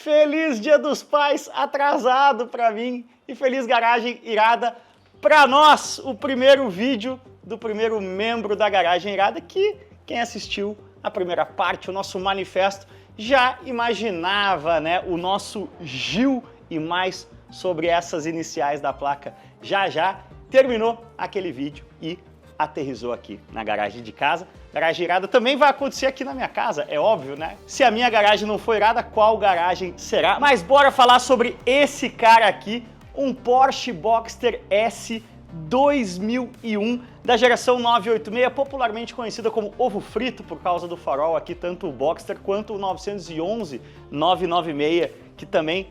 Feliz Dia dos Pais atrasado para mim e feliz garagem irada para nós, o primeiro vídeo do primeiro membro da Garagem Irada, que quem assistiu a primeira parte, o nosso manifesto, já imaginava, né, o nosso Gil e mais sobre essas iniciais da placa. Já terminou aquele vídeo e aterrissou aqui na garagem de casa. Garagem irada também vai acontecer aqui na minha casa, é óbvio, né? Se a minha garagem não for irada, qual garagem será? Mas bora falar sobre esse cara aqui, um Porsche Boxster S 2001 da geração 986, popularmente conhecida como ovo frito por causa do farol aqui, tanto o Boxster quanto o 911 996, que também,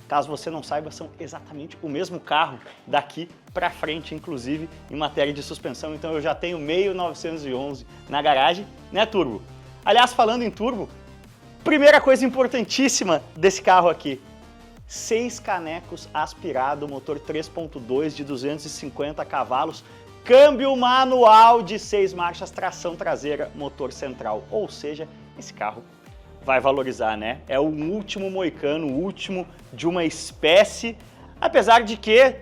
caso você não saiba, são exatamente o mesmo carro daqui para frente, inclusive em matéria de suspensão. Então eu já tenho meio 911 na garagem, né, turbo? Aliás, falando em turbo, primeira coisa importantíssima desse carro aqui: 6 canecos aspirado, motor 3.2 de 250 cavalos, câmbio manual de 6 marchas, tração traseira, motor central. Ou seja, esse carro vai valorizar, né? É o último moicano, o último de uma espécie, apesar de que,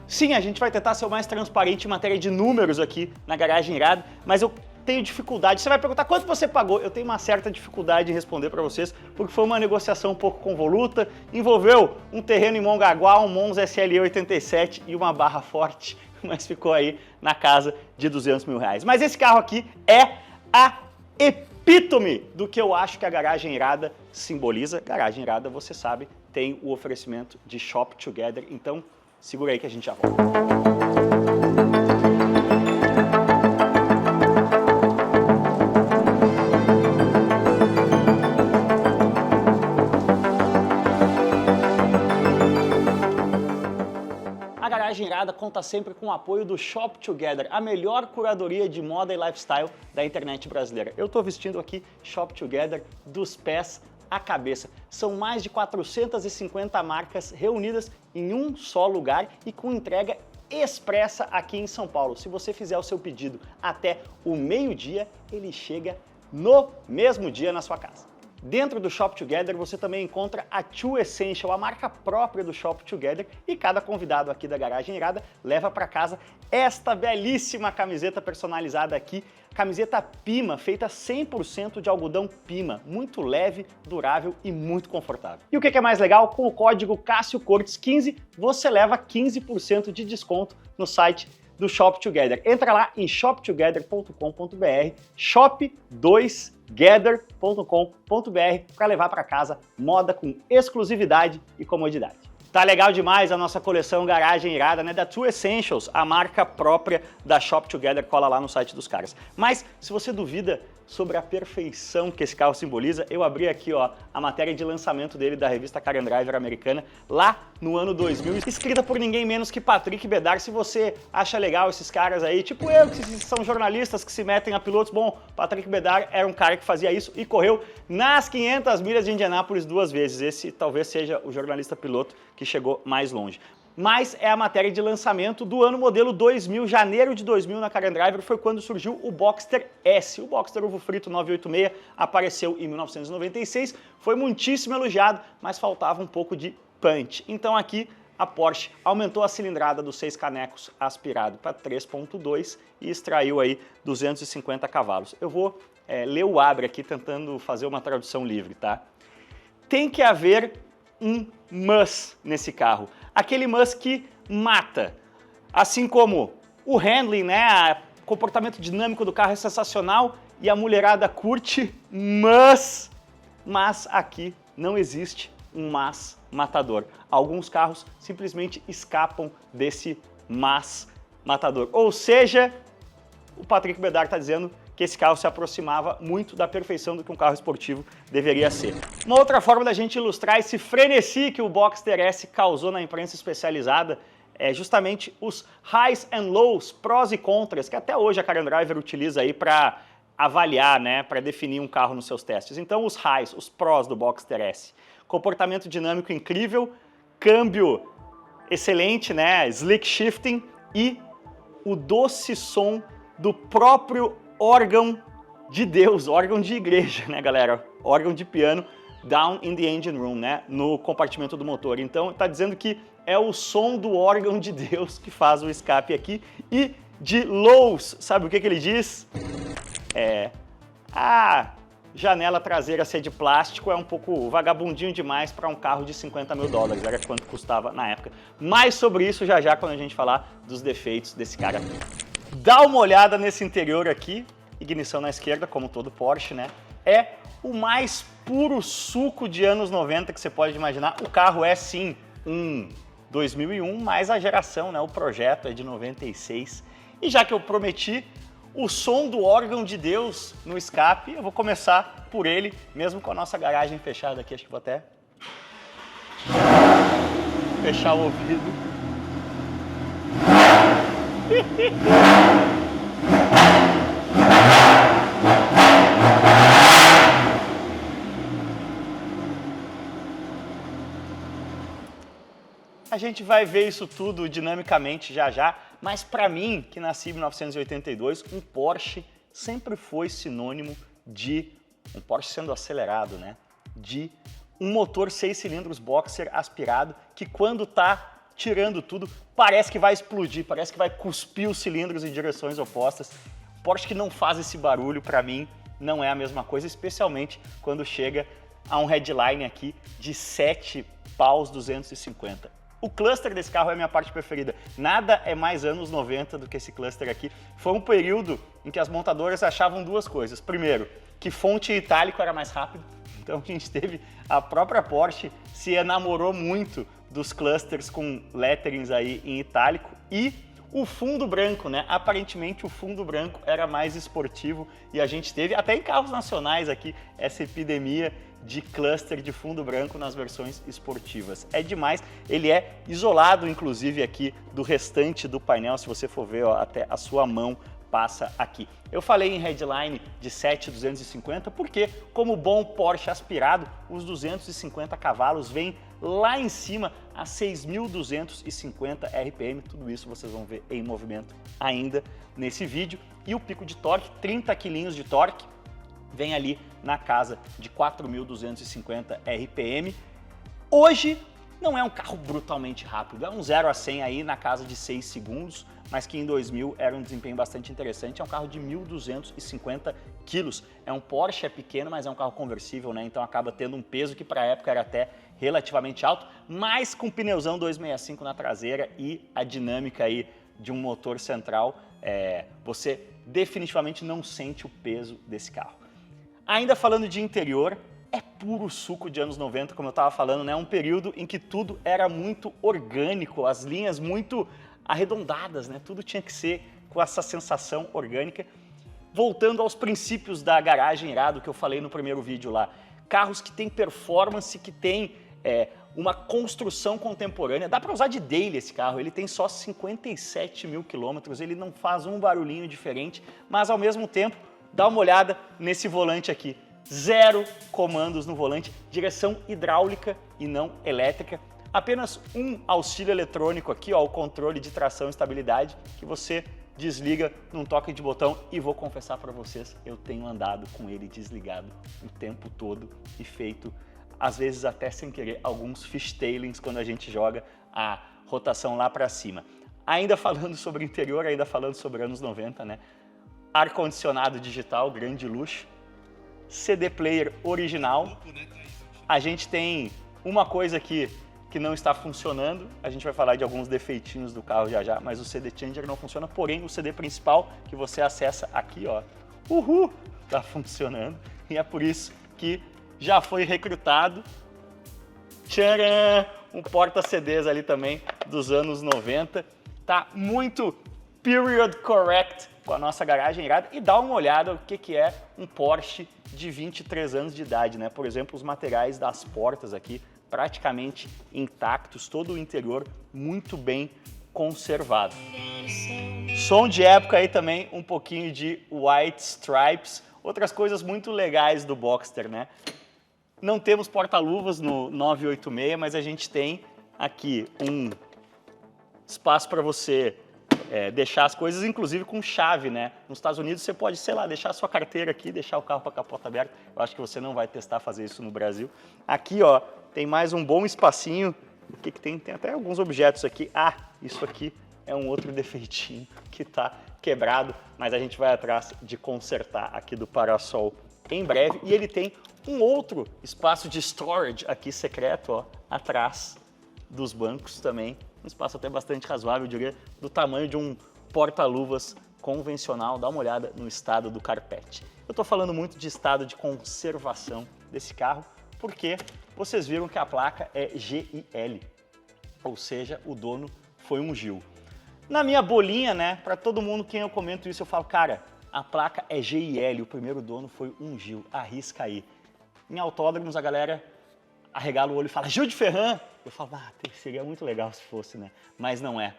sim, a gente vai tentar ser o mais transparente em matéria de números aqui na Garagem Irada, mas eu tenho dificuldade. Você vai perguntar quanto você pagou? Eu tenho uma certa dificuldade em responder para vocês, porque foi uma negociação um pouco convoluta, envolveu um terreno em Mongaguá, um Monza SLE 87 e uma barra forte, mas ficou aí na casa de 200 mil reais. Mas esse carro aqui é a epítome do que eu acho que a Garagem Irada simboliza. Garagem Irada, você sabe, tem o oferecimento de Shop Together, então segura aí que a gente já volta. A Garagem Irada conta sempre com o apoio do Shop Together, a melhor curadoria de moda e lifestyle da internet brasileira. Eu estou vestindo aqui Shop Together dos pés à cabeça. São mais de 450 marcas reunidas em um só lugar e com entrega expressa aqui em São Paulo. Se você fizer o seu pedido até o meio-dia, ele chega no mesmo dia na sua casa. Dentro do Shop Together você também encontra a True Essential, a marca própria do Shop Together, e cada convidado aqui da Garagem Irada leva para casa esta belíssima camiseta personalizada aqui, camiseta Pima, feita 100% de algodão Pima, muito leve, durável e muito confortável. E o que é mais legal? Com o código CASSIOCORTES15 você leva 15% de desconto no site do Shop Together. Entra lá em shoptogether.com.br, shop2gather.com.br para levar para casa moda com exclusividade e comodidade. Tá legal demais a nossa coleção Garagem Irada, né, da True Essentials, a marca própria da Shop Together, cola lá no site dos caras. Mas se você duvida sobre a perfeição que esse carro simboliza, eu abri aqui, ó, a matéria de lançamento dele da revista Car and Driver americana, lá no ano 2000, escrita por ninguém menos que Patrick Bedard. Se você acha legal esses caras aí, tipo eu, que são jornalistas que se metem a pilotos, bom, Patrick Bedard era um cara que fazia isso e correu nas 500 milhas de Indianápolis 2 vezes. Esse talvez seja o jornalista piloto que chegou mais longe. Mas é a matéria de lançamento do ano modelo 2000, janeiro de 2000 na Car and Driver, foi quando surgiu o Boxster S. O Boxster ovo frito 986 apareceu em 1996, foi muitíssimo elogiado, mas faltava um pouco de punch. Então aqui a Porsche aumentou a cilindrada dos 6 canecos aspirado para 3.2 e extraiu aí 250 cavalos. Eu vou ler o abre aqui tentando fazer uma tradução livre, tá? Tem que haver um muss nesse carro, aquele muss que mata, assim como o handling, né, o comportamento dinâmico do carro é sensacional e a mulherada curte, mas aqui não existe um mas matador. Alguns carros simplesmente escapam desse mas matador, ou seja, o Patrick Bedard está dizendo que esse carro se aproximava muito da perfeição do que um carro esportivo deveria ser. Uma outra forma da gente ilustrar esse frenesi que o Boxster S causou na imprensa especializada é justamente os highs and lows, prós e contras, que até hoje a Car and Driver utiliza aí para avaliar, né, para definir um carro nos seus testes. Então os highs, os prós do Boxster S: comportamento dinâmico incrível, câmbio excelente, né, slick shifting e o doce som do próprio órgão de Deus, órgão de igreja, né, galera? Órgão de piano down in the engine room, né, no compartimento do motor. Então está dizendo que é o som do órgão de Deus que faz o escape aqui. E de Lowe's, sabe o que ele diz? A janela traseira ser de plástico é um pouco vagabundinho demais para um carro de 50 mil dólares, era quanto custava na época. Mais sobre isso já quando a gente falar dos defeitos desse cara aqui. Dá uma olhada nesse interior aqui, ignição na esquerda, como todo Porsche, né? É o mais puro suco de anos 90 que você pode imaginar. O carro é sim um 2001, mas a geração, né, o projeto é de 96. E já que eu prometi o som do órgão de Deus no escape, eu vou começar por ele, mesmo com a nossa garagem fechada aqui. Acho que vou até fechar o ouvido. A gente vai ver isso tudo dinamicamente já, mas para mim, que nasci em 1982, um Porsche sempre foi sinônimo de, um Porsche sendo acelerado, né, de um motor 6 cilindros boxer aspirado que quando tá tirando tudo, parece que vai explodir, parece que vai cuspir os cilindros em direções opostas. Porsche que não faz esse barulho, para mim, não é a mesma coisa, especialmente quando chega a um headline aqui de 7 paus 250. O cluster desse carro é a minha parte preferida. Nada é mais anos 90 do que esse cluster aqui. Foi um período em que as montadoras achavam duas coisas. Primeiro, que fonte itálico era mais rápido. Então a gente teve, a própria Porsche se enamorou muito dos clusters com letterings aí em itálico. E o fundo branco, né? Aparentemente o fundo branco era mais esportivo e a gente teve, até em carros nacionais aqui, essa epidemia de cluster de fundo branco nas versões esportivas. É demais, ele é isolado inclusive aqui do restante do painel, se você for ver, ó, até a sua mão passa aqui. Eu falei em headline de 7,250 porque, como bom Porsche aspirado, os 250 cavalos vêm lá em cima a 6.250 RPM, tudo isso vocês vão ver em movimento ainda nesse vídeo. E o pico de torque, 30 quilinhos de torque, vem ali na casa de 4.250 RPM. Hoje não é um carro brutalmente rápido, é um 0 a 100 aí na casa de 6 segundos, mas que em 2000 era um desempenho bastante interessante. É um carro de 1.250 quilos. É um Porsche, é pequeno, mas é um carro conversível, né? Então acaba tendo um peso que para a época era até relativamente alto, mas com pneuzão 265 na traseira e a dinâmica aí de um motor central, você definitivamente não sente o peso desse carro. Ainda falando de interior, é puro suco de anos 90, como eu estava falando, né? Um período em que tudo era muito orgânico, as linhas muito arredondadas, né? Tudo tinha que ser com essa sensação orgânica. Voltando aos princípios da garagem irado que eu falei no primeiro vídeo lá, carros que têm performance, que têm uma construção contemporânea. Dá para usar de daily esse carro, ele tem só 57 mil quilômetros, ele não faz um barulhinho diferente, mas ao mesmo tempo, dá uma olhada nesse volante aqui. 0 comandos no volante, direção hidráulica e não elétrica. Apenas um auxílio eletrônico aqui, ó, o controle de tração e estabilidade, que você desliga num toque de botão. E vou confessar para vocês, eu tenho andado com ele desligado o tempo todo e feito, às vezes até sem querer, alguns fishtailings quando a gente joga a rotação lá para cima. Ainda falando sobre interior, ainda falando sobre anos 90, né? Ar-condicionado digital, grande luxo. CD player original. A gente tem uma coisa aqui que não está funcionando, a gente vai falar de alguns defeitinhos do carro já, mas o CD changer não funciona, porém o CD principal que você acessa aqui, ó, tá funcionando, e é por isso que já foi recrutado, tcharam, um porta-CDs ali também dos anos 90, tá muito period correct com a nossa garagem irada, e dá uma olhada o que é um Porsche de 23 anos de idade, né? Por exemplo, os materiais das portas aqui praticamente intactos, todo o interior muito bem conservado. Som de época aí também, um pouquinho de White Stripes, outras coisas muito legais do Boxster, né? Não temos porta-luvas no 986, mas a gente tem aqui um espaço para você deixar as coisas, inclusive com chave, né? Nos Estados Unidos você pode, sei lá, deixar a sua carteira aqui, deixar o carro com a capota aberta. Eu acho que você não vai testar fazer isso no Brasil. Aqui, ó, tem mais um bom espacinho. O que que tem? Tem até alguns objetos aqui. Ah, isso aqui é um outro defeitinho que tá quebrado, mas a gente vai atrás de consertar aqui do parasol em breve. E ele tem um outro espaço de storage aqui secreto, ó, atrás dos bancos também. Um espaço até bastante razoável, eu diria, do tamanho de um porta-luvas convencional. Dá uma olhada no estado do carpete. Eu tô falando muito de estado de conservação desse carro, porque vocês viram que a placa é GIL, ou seja, o dono foi um Gil. Na minha bolinha, né, para todo mundo quem eu comento isso, eu falo, cara, a placa é GIL, o primeiro dono foi um Gil, arrisca aí. Em autódromos a galera arregala o olho e fala, Gil de Ferran. Eu falo, seria muito legal se fosse, né, mas não é.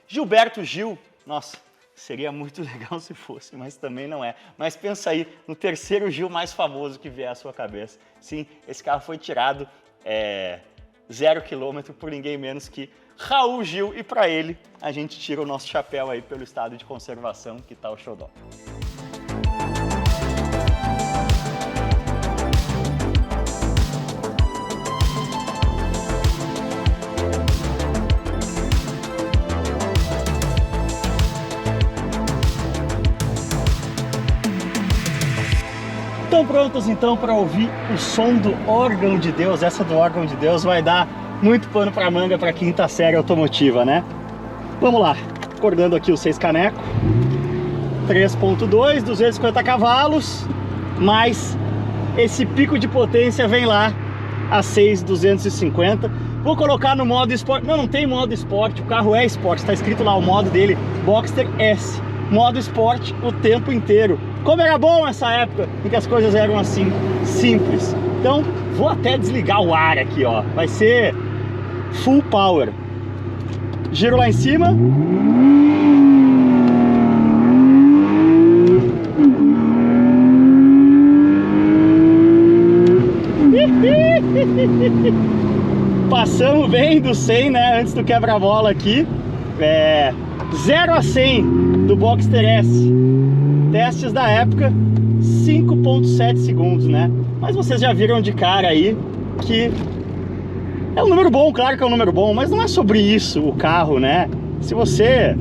Gilberto Gil, nossa, seria muito legal se fosse, mas também não é. Mas pensa aí no terceiro Gil mais famoso que vier à sua cabeça. Sim, esse carro foi tirado 0 km por ninguém menos que Raul Gil, e para ele a gente tira o nosso chapéu aí pelo estado de conservação que tá o xodó. Estão prontos então para ouvir o som do órgão de Deus? Essa do órgão de Deus vai dar muito pano para manga para quinta série automotiva, né? Vamos lá, acordando aqui o 6 caneco, 3.2, 250 cavalos, mas esse pico de potência vem lá a 6.250. Vou colocar no modo esporte. Não tem modo esporte, o carro é esporte, está escrito lá o modo dele, Boxster S. Modo esporte o tempo inteiro. Como era bom essa época em que as coisas eram assim, simples. Então, vou até desligar o ar aqui, ó. Vai ser full power. Giro lá em cima. Passamos bem do 100, né? Antes do quebra-mola aqui. 0 a 100 do Boxster S. Testes da época, 5.7 segundos, né? Mas vocês já viram de cara aí que é um número bom, claro que é um número bom, mas não é sobre isso o carro, né? Se você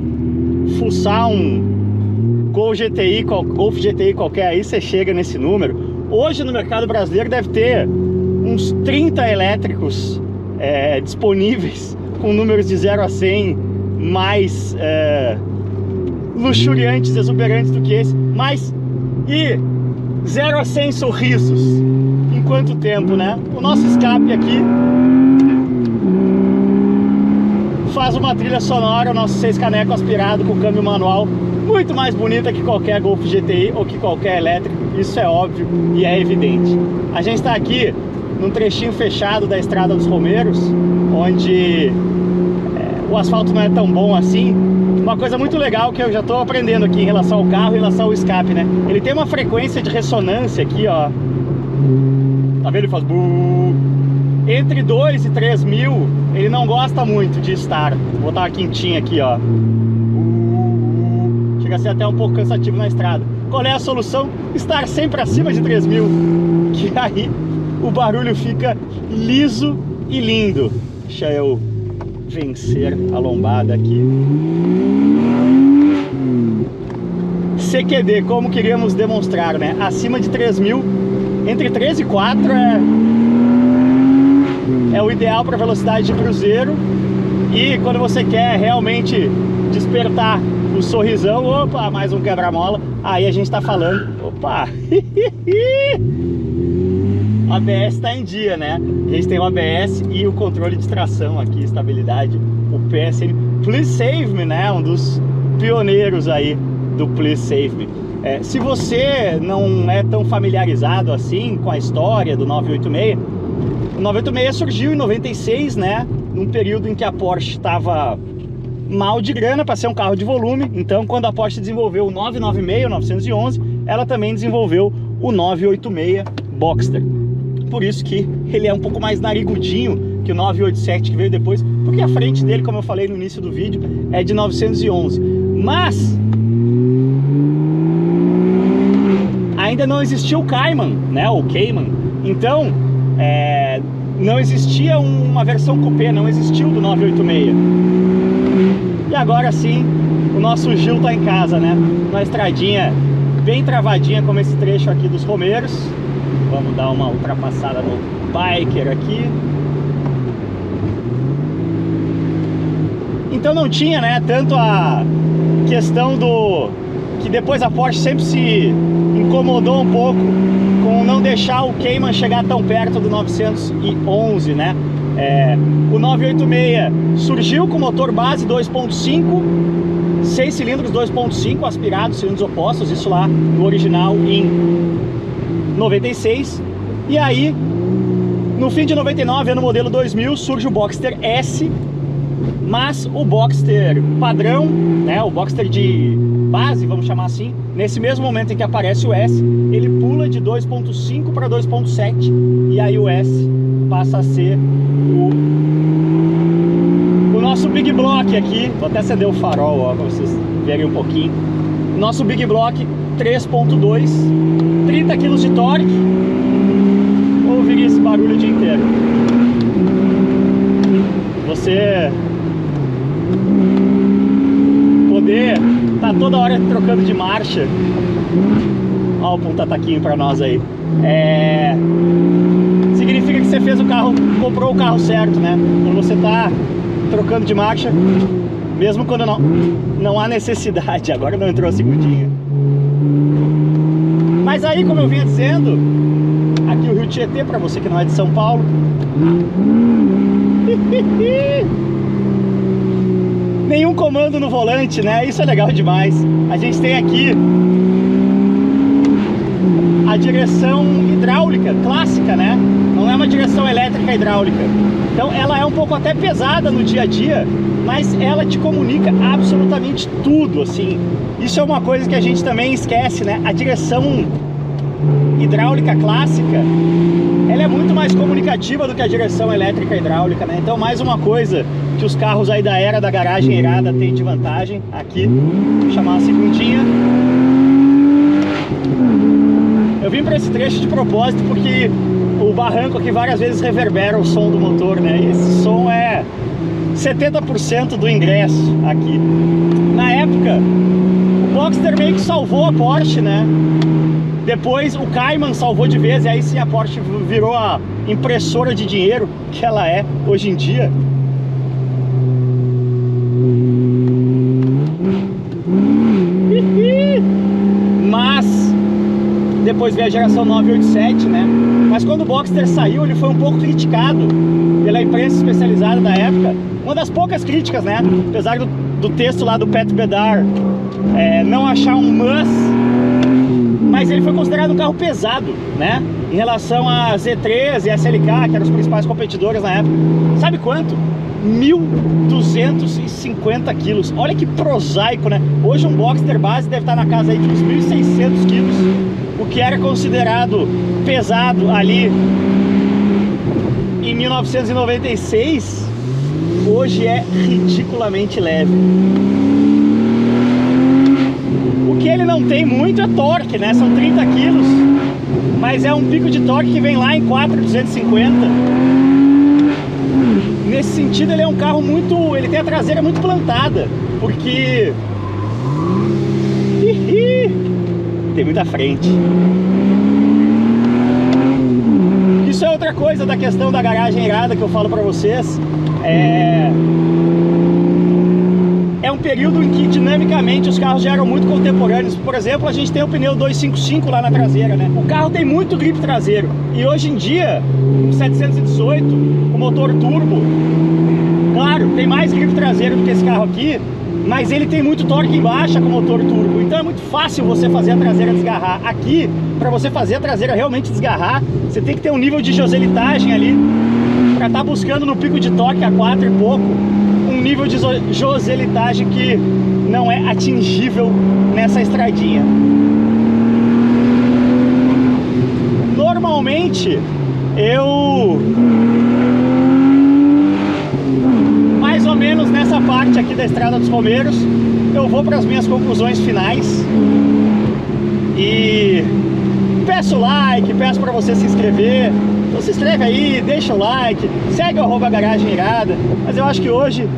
fuçar um Golf GTI qualquer aí, você chega nesse número. Hoje no mercado brasileiro deve ter uns 30 elétricos disponíveis com números de 0 a 100 mais luxuriantes, exuberantes do que esse, mas e 0 a 100 sorrisos em quanto tempo, né? O nosso escape aqui faz uma trilha sonora, o nosso 6 caneco aspirado com câmbio manual, muito mais bonita que qualquer Golf GTI ou que qualquer elétrico, isso é óbvio e é evidente. A gente está aqui num trechinho fechado da Estrada dos Romeiros, onde o asfalto não é tão bom assim. Uma coisa muito legal que eu já estou aprendendo aqui em relação ao carro, em relação ao escape, né? Ele tem uma frequência de ressonância aqui, ó. Tá vendo? Ele faz buuuu. Entre 2 e 3 mil, ele não gosta muito de estar. Vou botar uma quintinha aqui, ó. Chega a ser até um pouco cansativo na estrada. Qual é a solução? Estar sempre acima de 3 mil. Que aí o barulho fica liso e lindo. Deixa eu vencer a lombada aqui. CQD, como queríamos demonstrar, né? Acima de 3 mil, entre 3 e 4 é o ideal para velocidade de cruzeiro. E quando você quer realmente despertar o sorrisão, opa, mais um quebra-mola, aí a gente tá falando, opa, o ABS está em dia, né? A gente tem o ABS e o controle de tração aqui, estabilidade, o PSN. Please Save Me, né? Um dos pioneiros aí do Please Save Me. Se você não é tão familiarizado assim com a história do 986, o 986 surgiu em 96, né? Num período em que a Porsche estava mal de grana para ser um carro de volume. Então, quando a Porsche desenvolveu o 996, o 911, ela também desenvolveu o 986 Boxster. Por isso que ele é um pouco mais narigudinho que o 987 que veio depois, porque a frente dele, como eu falei no início do vídeo, é de 911. Mas ainda não existia o Cayman, né? O Cayman. Então, não existia uma versão coupé, não existiu do 986. E agora sim, o nosso Gil tá em casa, né? Uma estradinha bem travadinha, como esse trecho aqui dos Romeiros. Vamos dar uma ultrapassada no Biker aqui. Então não tinha, né, tanto a questão do... que depois a Porsche sempre se incomodou um pouco com não deixar o Cayman chegar tão perto do 911, né? O 986 surgiu com motor base 2.5, 6 cilindros 2.5 aspirados, cilindros opostos, isso lá no original em 96. E aí, no fim de 99, no modelo 2000, surge o Boxster S, mas o Boxster padrão, né, o Boxster de base, vamos chamar assim, nesse mesmo momento em que aparece o S, ele pula de 2.5 para 2.7, e aí o S passa a ser o nosso Big Block aqui. Vou até acender o farol, ó, para vocês verem um pouquinho. Nosso Big Block 3.2, 30 kg de torque. Vou ouvir esse barulho o dia inteiro. Você poder tá toda hora trocando de marcha. Ó o pontataquinho para nós aí. Significa que você fez o carro, comprou o carro certo, né? Quando você tá trocando de marcha, mesmo quando não há necessidade. Agora não entrou a segundinha. Mas aí, como eu vinha dizendo, aqui o Rio Tietê, para você que não é de São Paulo. Nenhum comando no volante, né? Isso é legal demais. A gente tem aqui a direção hidráulica clássica, né? Não é uma direção elétrica hidráulica. Então ela é um pouco até pesada no dia a dia, mas ela te comunica absolutamente tudo, assim. Isso é uma coisa que a gente também esquece, né? A direção hidráulica clássica, ela é muito mais comunicativa do que a direção elétrica hidráulica, né? Então mais uma coisa que os carros aí da era da garagem irada têm de vantagem. Aqui, vou chamar uma segundinha. Eu vim para esse trecho de propósito porque o barranco aqui várias vezes reverbera o som do motor, né? E esse som é 70% do ingresso aqui. Na época, o Boxster meio que salvou a Porsche, né? Depois o Cayman salvou de vez, e aí sim a Porsche virou a impressora de dinheiro que ela é hoje em dia. Mas depois veio a geração 987, né? Mas quando o Boxster saiu, ele foi um pouco criticado pela imprensa especializada da época. Uma das poucas críticas, né? Apesar do texto lá do Pat Bedard não achar um must, mas ele foi considerado um carro pesado, né? Em relação a Z3 e SLK, que eram os principais competidores na época. Sabe quanto? 1.250 quilos. Olha que prosaico, né? Hoje um Boxster base deve estar na casa aí de uns 1.600 quilos. O que era considerado pesado ali em 1996, hoje é ridiculamente leve. O que ele não tem muito é torque, né? São 30 quilos, mas é um pico de torque que vem lá em 4.250. Nesse sentido, ele é um carro muito... ele tem a traseira muito plantada, porque... tem muita frente. Isso é outra coisa da questão da garagem irada que eu falo pra vocês. É um período em que dinamicamente os carros já eram muito contemporâneos. Por exemplo, a gente tem o pneu 255 lá na traseira, né? O carro tem muito grip traseiro. E hoje em dia, com 718, com motor turbo, claro, tem mais grip traseiro do que esse carro aqui, mas ele tem muito torque em baixa com motor turbo. Então é muito fácil você fazer a traseira desgarrar. Aqui, para você fazer a traseira realmente desgarrar, você tem que ter um nível de joselitagem ali, para estar buscando no pico de torque a 4 e pouco, um nível de joselitagem que não é atingível nessa estradinha. Normalmente, mais ou menos nessa parte aqui da Estrada dos Romeiros, eu vou para as minhas conclusões finais e peço like, peço para você se inscrever. Então se inscreve aí, deixa o like, segue o @GaragemIrada. Mas eu acho que hoje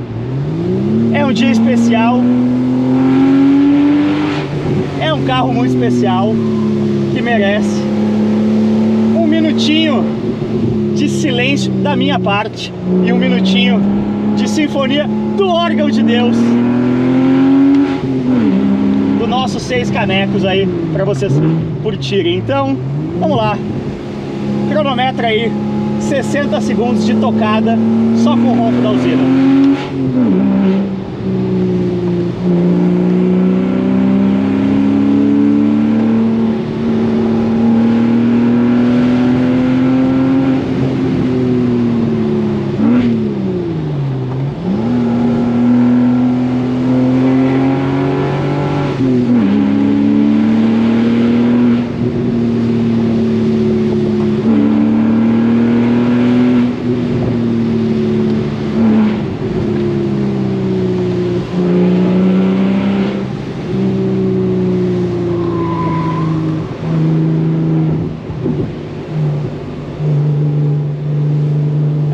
é um dia especial, é um carro muito especial que merece um minutinho de silêncio da minha parte e um minutinho de sinfonia do órgão de Deus, do nossos 6 canecos aí para vocês curtirem. Então, vamos lá, cronometra aí 60 segundos de tocada só com o ronco da usina.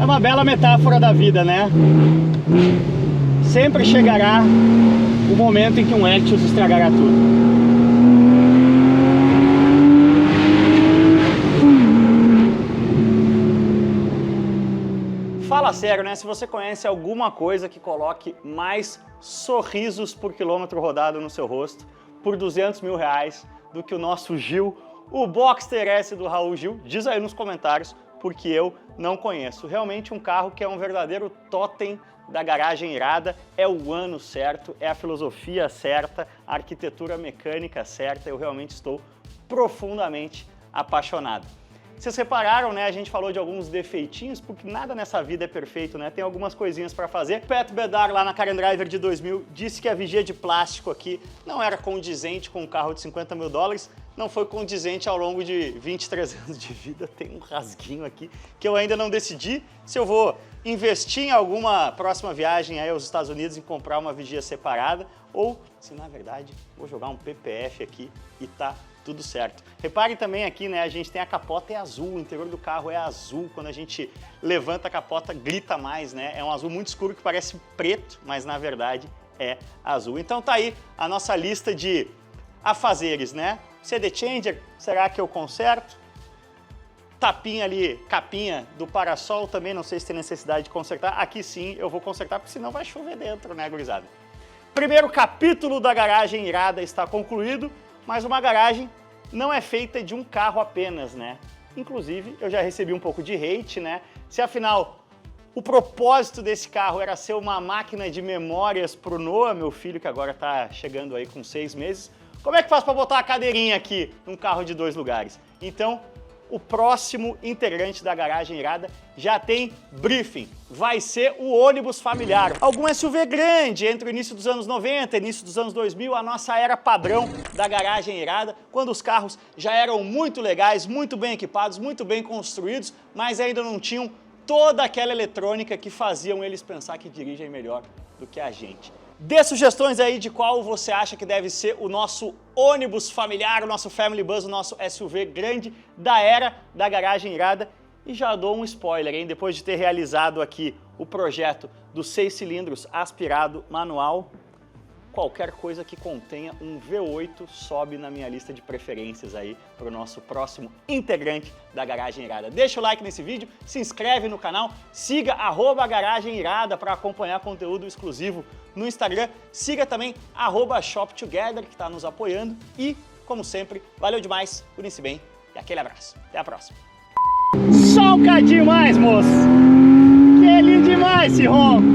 Uma bela metáfora da vida, né? Sempre chegará o momento em que um Etios estragará tudo. Fala sério, né? Se você conhece alguma coisa que coloque mais sorrisos por quilômetro rodado no seu rosto por 200 mil reais do que o nosso Gil, o Boxster S do Raul Gil, diz aí nos comentários, porque eu não conheço. Realmente um carro que é um verdadeiro totem da garagem irada, é o ano certo, é a filosofia certa, a arquitetura mecânica certa, eu realmente estou profundamente apaixonado. Vocês repararam, né? A gente falou de alguns defeitinhos, porque nada nessa vida é perfeito, né? Tem algumas coisinhas para fazer. Pat Bedard, lá na Car and Driver de 2000, disse que a vigia de plástico aqui não era condizente com um carro de 50 mil dólares, não foi condizente ao longo de 23 anos de vida. Tem um rasguinho aqui que eu ainda não decidi se eu vou investir em alguma próxima viagem aí aos Estados Unidos em comprar uma vigia separada ou se, na verdade, vou jogar um PPF aqui e tá tudo certo. Reparem também aqui, né, a gente tem a capota é azul, o interior do carro é azul, quando a gente levanta a capota grita mais, né, é um azul muito escuro que parece preto, mas na verdade é azul. Então tá aí a nossa lista de afazeres, né, CD Changer, será que eu conserto? Tapinha ali, capinha do parasol também, não sei se tem necessidade de consertar, aqui sim eu vou consertar, porque senão vai chover dentro, né, gurizada? Primeiro capítulo da garagem irada está concluído, mas uma garagem não é feita de um carro apenas, né? Inclusive, eu já recebi um pouco de hate, né? Se afinal o propósito desse carro era ser uma máquina de memórias pro Noah, meu filho, que agora tá chegando aí com 6 meses, como é que faz para botar a cadeirinha aqui num carro de 2 lugares? Então, o próximo integrante da garagem irada já tem briefing. Vai ser o ônibus familiar. Algum SUV grande entre o início dos anos 90 e início dos anos 2000, a nossa era padrão da garagem irada, quando os carros já eram muito legais, muito bem equipados, muito bem construídos, mas ainda não tinham toda aquela eletrônica que faziam eles pensar que dirigem melhor do que a gente. Dê sugestões aí de qual você acha que deve ser o nosso ônibus familiar, o nosso Family Bus, o nosso SUV grande da era da garagem irada. E já dou um spoiler, hein? Depois de ter realizado aqui o projeto dos 6 cilindros aspirado manual, qualquer coisa que contenha um V8 sobe na minha lista de preferências aí para o nosso próximo integrante da garagem irada. Deixa o like nesse vídeo, se inscreve no canal, siga @garagemirada para acompanhar conteúdo exclusivo no Instagram, siga também @shoptogether que está nos apoiando e, como sempre, valeu demais, cuidem-se bem e aquele abraço. Até a próxima. Só um cadinho mais, moço! Que é lindo demais esse ronco!